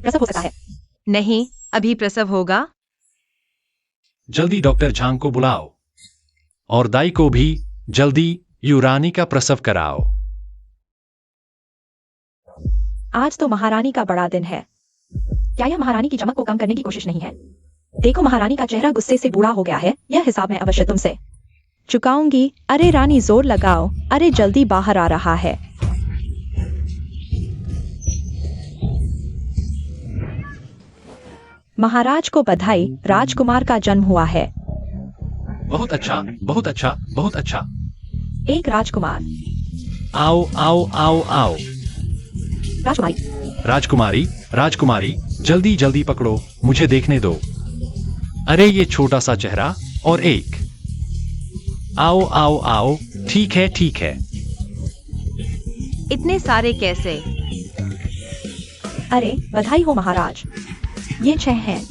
प्रसव हो सकता है। नहीं, अभी प्रसव होगा। जल्दी डॉक्टर झांग को बुलाओ और दाई को भी जल्दी युरानी का प्रसव कराओ। आज तो महारानी का बड़ा दिन है। क्या यह महारानी की चमक को कम करने की कोशिश नहीं है? देखो, महारानी का चेहरा गुस्से से बूढ़ा हो गया है। यह हिसाब मैं अवश्य तुमसे चुकाऊंगी। अरे रानी, जोर लगाओ। अरे जल्दी, बाहर आ रहा है। महाराज को बधाई। राजकुमार का जन्म हुआ है। बहुत अच्छा, बहुत अच्छा, बहुत अच्छा। एक राजकुमार। आओ आओ आओ आओ। राजकुमारी। राजकुमारी, राजकुमारी, जल्दी जल्दी पकड़ो, मुझे देखने दो। अरे ये छोटा सा चेहरा और एक। आओ आओ आओ। ठीक है, ठीक है। इतने सारे कैसे? अरे बधाई हो महाराज। ये 6 हैं।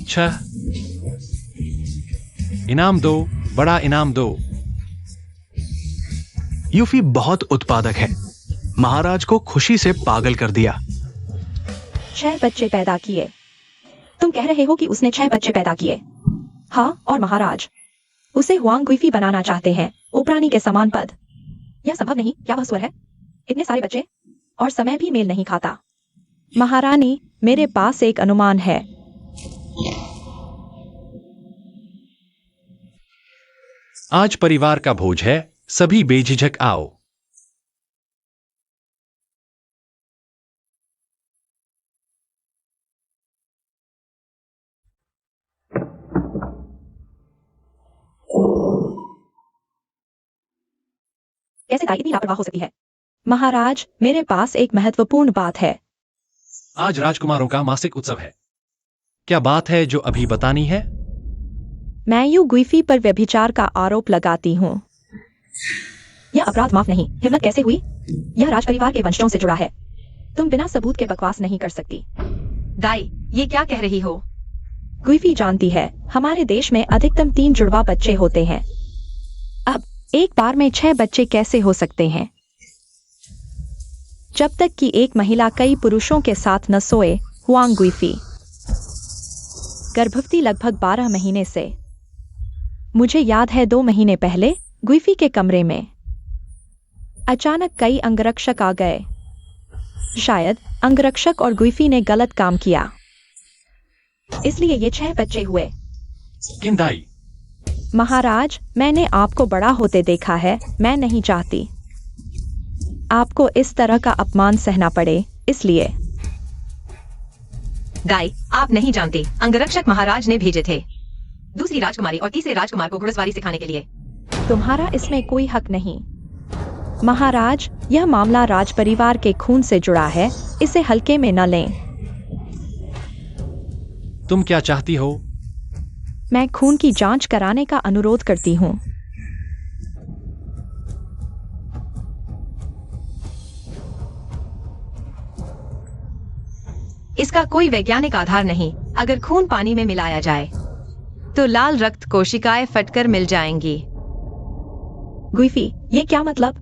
6? इनाम दो, बड़ा इनाम दो। यूफी बहुत उत्पादक है। महाराज को खुशी से पागल कर दिया। 6 बच्चे पैदा किए। तुम कह रहे हो कि उसने 6 बच्चे पैदा किए? हाँ, और महाराज उसे हुआंग गुइफी बनाना चाहते हैं, उपरानी के समान पद। यह संभव नहीं। क्या वह स्वर है? इतने सारे बच्चे और समय भी मेल नहीं खाता। महारानी, मेरे पास एक अनुमान है। आज परिवार का भोज है, सभी बेझिझक आओ। कैसे दाई इतनी लापरवाह हो सकती है? महाराज, मेरे पास एक महत्वपूर्ण बात है। आज राजकुमारों का मासिक उत्सव है। क्या बात है जो अभी बतानी है? मैं यू गुइफी पर व्यभिचार का आरोप लगाती हूँ। यह अपराध माफ नहीं। हिम्मत कैसे हुई? यह राजपरिवार के वंशजों से जुड़ा है। तुम बिना सबूत के बकवास नहीं कर सकती। दाई, ये क्या कह रही हो? गुइफी जानती है, हमारे देश में अधिकतम 3 जुड़वा बच्चे होते हैं। अब एक बार में 6 बच्चे कैसे हो सकते हैं? जब तक कि एक महिला कई पुरुषों के साथ न सोए। हुआंग गुइफी गर्भवती लगभग 12 महीने से। मुझे याद है 2 महीने पहले गुइफी के कमरे में अचानक कई अंगरक्षक आ गए। शायद अंगरक्षक और गुइफी ने गलत काम किया, इसलिए ये 6 बच्चे हुए। किंदाई, महाराज, मैंने आपको बड़ा होते देखा है। मैं नहीं चाहती आपको इस तरह का अपमान सहना पड़े, इसलिए। दाई, आप नहीं जानते, अंगरक्षक महाराज ने भेजे थे। दूसरी राजकुमारी और तीसरे राजकुमार को घुड़सवारी सिखाने के लिए। तुम्हारा इसमें कोई हक नहीं। महाराज, यह मामला राजपरिवार के खून से जुड़ा है, इसे हल्के में न लें। तुम क्या चाहती हो? मैं खून की जांच कराने का अनुरोध करती हूँ। इसका कोई वैज्ञानिक आधार नहीं। अगर खून पानी में मिलाया जाए तो लाल रक्त कोशिकाएं फटकर मिल जाएंगी। गुइफी, ये क्या मतलब?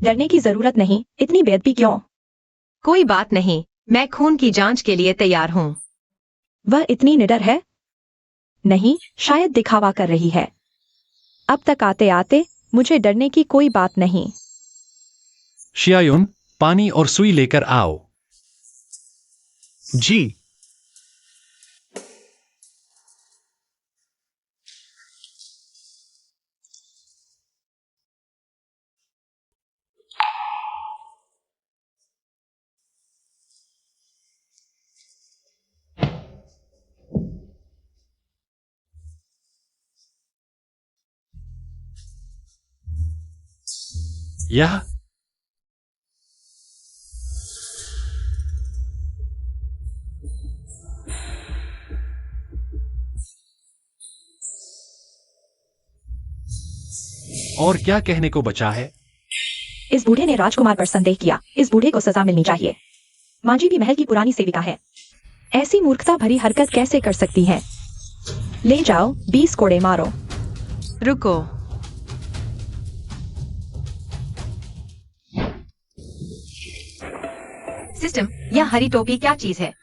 डरने की जरूरत नहीं। इतनी बेअदबी क्यों? कोई बात नहीं, मैं खून की जांच के लिए तैयार हूँ। वह इतनी निडर है? नहीं, शायद दिखावा कर रही है। अब तक आते आते मुझे डरने की कोई बात नहीं। शियायुन, पानी और सुई लेकर आओ। जी। यह और क्या कहने को बचा है? इस बूढ़े ने राजकुमार पर संदेह किया। इस बूढ़े को सजा मिलनी चाहिए। मांझी भी महल की पुरानी सेविका है। ऐसी मूर्खता भरी हरकत कैसे कर सकती है? ले जाओ, 20 कोड़े मारो। रुको। सिस्टम, यह हरी टोपी क्या चीज है?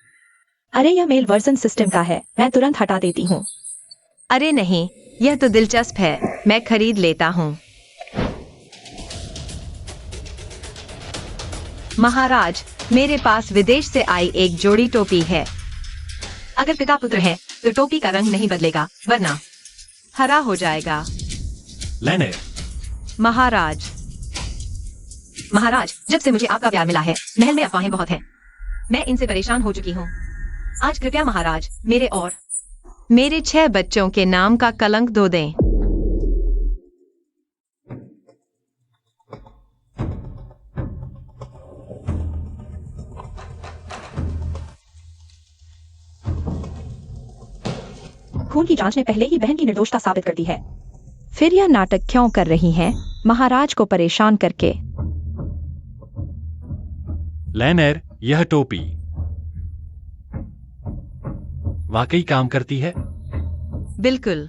अरे यह मेल वर्जन सिस्टम का है, मैं तुरंत हटा देती हूँ। अरे नहीं, यह तो दिलचस्प है, मैं खरीद लेता हूँ। महाराज, मेरे पास विदेश से आई एक जोड़ी टोपी है। अगर पिता पुत्र हैं, तो टोपी का रंग नहीं बदलेगा, वरना हरा हो जाएगा। लैनेर, महाराज, महाराज, जब से मुझे आपका प्यार मिला है, महल में अफवाहें बहुत हैं। मैं इनसे परेशान हो चुकी हूँ। आज कृपया महाराज, मेरे और मेरे 6 बच्चों के नाम का कलंक धो दें। खून की जांच ने पहले ही बहन की निर्दोषता साबित कर दी है। फिर यह नाटक क्यों कर रही हैं, महाराज को परेशान करके? लैनेर, यह टोपी वाकई काम करती है? बिल्कुल।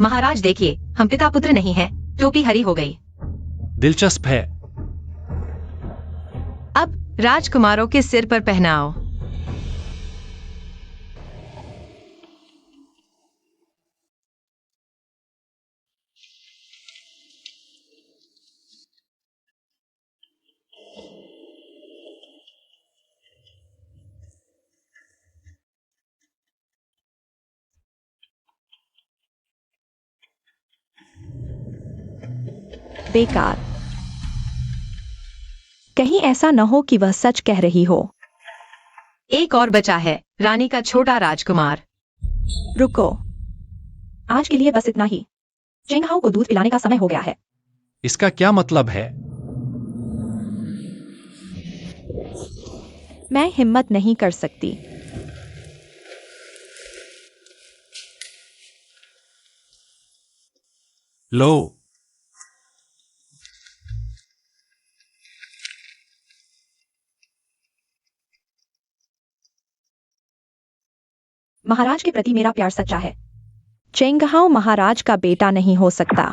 महाराज देखिए, हम पिता पुत्र नहीं हैं, टोपी हरी हो गई। दिलचस्प है। अब राजकुमारों के सिर पर पहनाओ। बेकार। कहीं ऐसा न हो कि वह सच कह रही हो। एक और बचा है, रानी का छोटा राजकुमार। रुको, आज के लिए बस इतना ही। चेंगहाओ को दूध पिलाने का समय हो गया है। इसका क्या मतलब है? मैं हिम्मत नहीं कर सकती। लो, महाराज के प्रति मेरा प्यार सच्चा है। चेंगहाओ महाराज का बेटा नहीं हो सकता।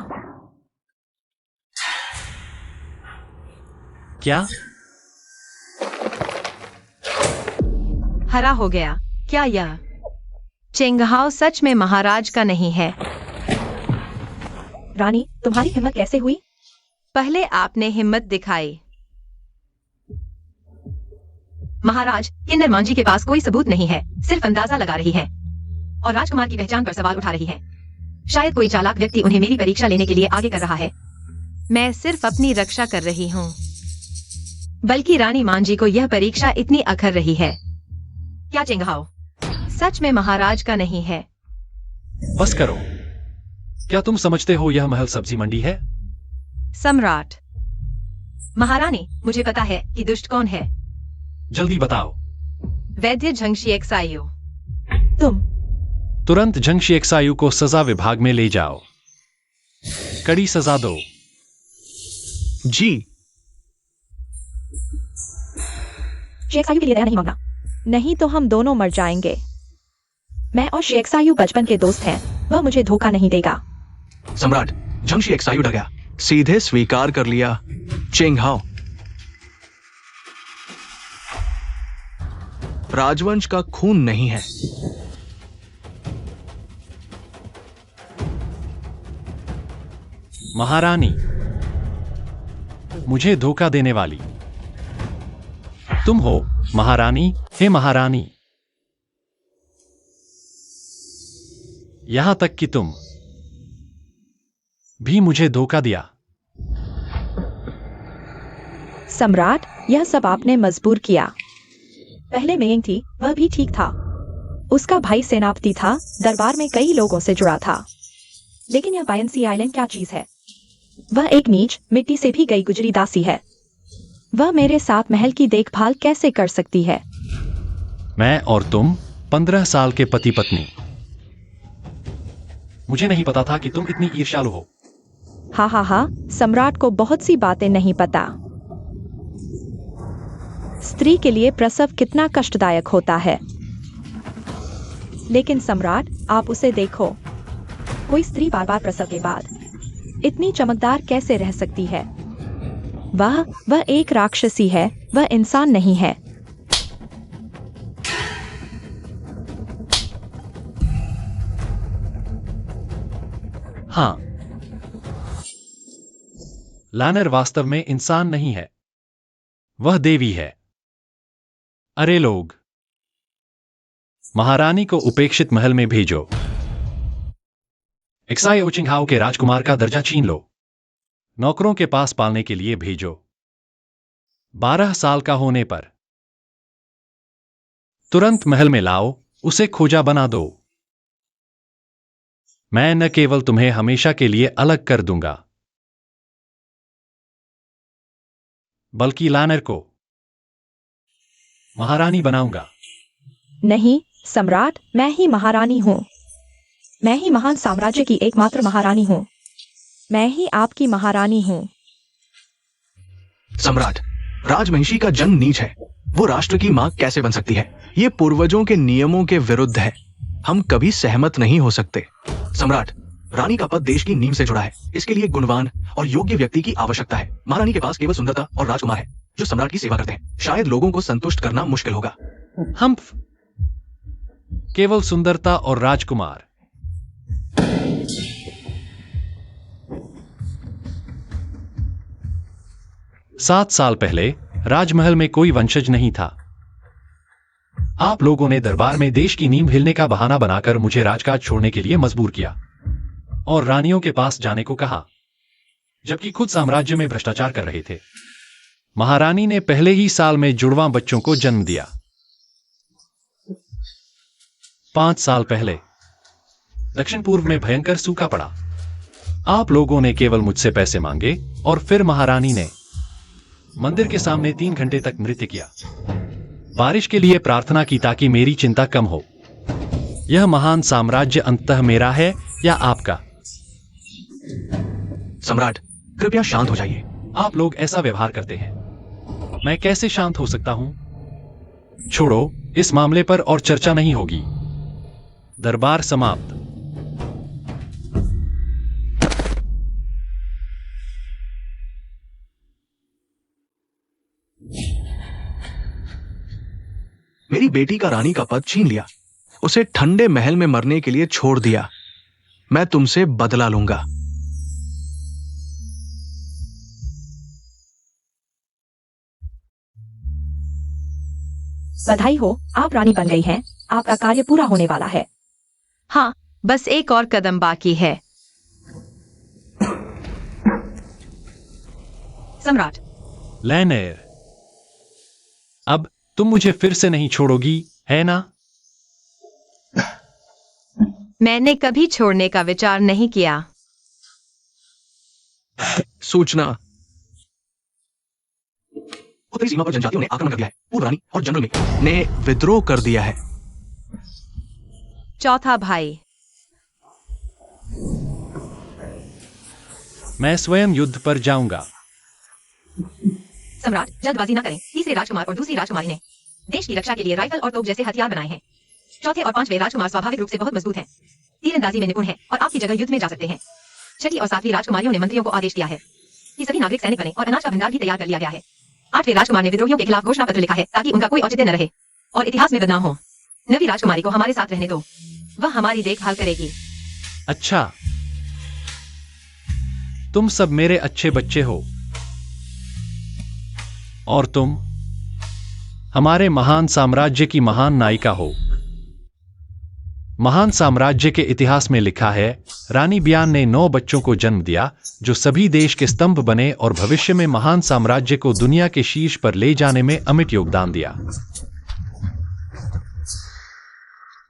क्या? हरा हो गया। क्या यह चेंगहाओ सच में महाराज का नहीं है? रानी, तुम्हारी हिम्मत कैसे हुई? पहले आपने हिम्मत दिखाई। महाराज, किन्नर मांझी के पास कोई सबूत नहीं है, सिर्फ अंदाजा लगा रही है और राजकुमार की पहचान पर सवाल उठा रही है। शायद कोई चालाक व्यक्ति उन्हें मेरी परीक्षा लेने के लिए आगे कर रहा है। मैं सिर्फ अपनी रक्षा कर रही हूँ। बल्कि रानी मांझी को यह परीक्षा इतनी अखर रही है। क्या चेंगहाओ सच में महाराज का नहीं है? बस करो। क्या तुम समझते हो यह महल सब्जी मंडी है? सम्राट, महारानी, मुझे पता है कि दुष्ट कौन है। जल्दी बताओ। वैद्य झंगशी एक्साइयो। तुम तुरंत झंगशी एक्सायु को सजा विभाग में ले जाओ। कड़ी सजा दो। जी। शेक्सायु के लिए दया नहीं मांगना। नहीं तो हम दोनों मर जाएंगे। मैं और शेक्सायु बचपन के दोस्त हैं। वह मुझे धोखा नहीं देगा। सम्राट, झंगशी एक्सायु डर गया, सीधे स्वीकार कर लिया। चेंगहाओ राजवंश का खून नहीं है। महारानी, मुझे धोखा देने वाली तुम हो महारानी। हे महारानी, यहां तक कि तुम भी मुझे धोखा दिया। सम्राट, यह सब आपने मजबूर किया। पहले मेंग थी, वह भी ठीक था। उसका भाई सेनापति था, दरबार में कई लोगों से जुड़ा था। लेकिन यह बायंसी आइलैंड क्या चीज है? वह एक नीच, मिट्टी से भी गई गुजरी दासी है। वह मेरे साथ महल की देखभाल कैसे कर सकती है? मैं और तुम 15 साल के पति पत्नी। मुझे नहीं पता था कि तुम इतनी ईर्ष्यालु हो। हा हा हा, सम्राट को बहुत सी बातें नहीं पता। स्त्री के लिए प्रसव कितना कष्टदायक होता है। लेकिन सम्राट, आप उसे देखो। कोई स्त्री बार बार प्रसव के बाद इतनी चमकदार कैसे रह सकती है? वह एक राक्षसी है, वह इंसान नहीं है। हाँ, लानर वास्तव में इंसान नहीं है, वह देवी है। अरे लोग, महारानी को उपेक्षित महल में भेजो। एक्साई ओचिंगहाओ के राजकुमार का दर्जा छीन लो। नौकरों के पास पालने के लिए भेजो। 12 साल का होने पर तुरंत महल में लाओ, उसे खोजा बना दो। मैं न केवल तुम्हें हमेशा के लिए अलग कर दूंगा, बल्कि लानर को महारानी बनाऊंगा। नहीं सम्राट, मैं ही महारानी हूँ। मैं ही महान साम्राज्य की एकमात्र महारानी हूँ। मैं ही आपकी महारानी हूँ। सम्राट, राजवंशी का जन्म नीच है। वो राष्ट्र की मां कैसे बन सकती है? ये पूर्वजों के नियमों के विरुद्ध है। हम कभी सहमत नहीं हो सकते। सम्राट, रानी का पद देश की नींव से जुड़ा है। इसके लिए गुणवान और योग्य व्यक्ति की आवश्यकता है। महारानी के पास केवल सुंदरता और राजकुमार है जो सम्राट की सेवा करते हैं। शायद लोगों को संतुष्ट करना मुश्किल होगा। हम केवल सुंदरता और राजकुमार। सात साल पहले राजमहल में कोई वंशज नहीं था। आप लोगों ने दरबार में देश की नींव हिलने का बहाना बनाकर मुझे राजकाज छोड़ने के लिए मजबूर किया और रानियों के पास जाने को कहा, जबकि खुद साम्राज्य में भ्रष्टाचार कर रहे थे। महारानी ने पहले ही साल में जुड़वां बच्चों को जन्म दिया। 5 साल पहले दक्षिण पूर्व में भयंकर सूखा पड़ा। आप लोगों ने केवल मुझसे पैसे मांगे और फिर महारानी ने मंदिर के सामने 3 घंटे तक नृत्य किया, बारिश के लिए प्रार्थना की ताकि मेरी चिंता कम हो। यह महान साम्राज्य अंततः मेरा है या आपका? सम्राट, कृपया शांत हो जाइए। आप लोग ऐसा व्यवहार करते हैं, मैं कैसे शांत हो सकता हूं? छोड़ो, इस मामले पर और चर्चा नहीं होगी। दरबार समाप्त। मेरी बेटी का रानी का पद छीन लिया, उसे ठंडे महल में मरने के लिए छोड़ दिया। मैं तुमसे बदला लूंगा। बधाई हो, आप रानी बन गई हैं। आपका कार्य पूरा होने वाला है। हाँ, बस एक और कदम बाकी है। सम्राट, लैनेर, अब तुम मुझे फिर से नहीं छोड़ोगी, है ना? मैंने कभी छोड़ने का विचार नहीं किया। सूचना, उत्तरी सीमा पर जनजातियों ने आक्रमण कर दिया है। पूर्व रानी और जनरल ने विद्रोह कर दिया है। चौथा भाई, मैं स्वयं युद्ध पर जाऊंगा। सम्राट, जल्दबाजी न करें। तीसरे राजकुमार और दूसरी राजकुमारी ने देश की रक्षा के लिए राइफल और तोप जैसे हथियार बनाए हैं। चौथे और पांचवें राजकुमार स्वाभाविक रूप से बहुत मजबूत हैं, तीरंदाजी में निपुण हैं और आपकी जगह युद्ध में जा सकते हैं। छठी और सातवीं राजकुमारियों ने मंत्रियों को आदेश दिया है कि सभी नागरिक सैनिक बने और अनाज का भंडार भी तैयार कर लिया गया है। आठवें राजकुमार ने विद्रोहियों के खिलाफ घोषणा पत्र लिखा है ताकि उनका कोई औचित्य न रहे और इतिहास में बदनाम हो। 9वीं राजकुमारी को हमारे साथ रहने दो, वह हमारी देखभाल करेगी। अच्छा, तुम सब मेरे अच्छे बच्चे हो और तुम हमारे महान साम्राज्य की महान नायिका हो। महान साम्राज्य के इतिहास में लिखा है, रानी बियान ने 9 बच्चों को जन्म दिया जो सभी देश के स्तंभ बने और भविष्य में महान साम्राज्य को दुनिया के शीर्ष पर ले जाने में अमिट योगदान दिया।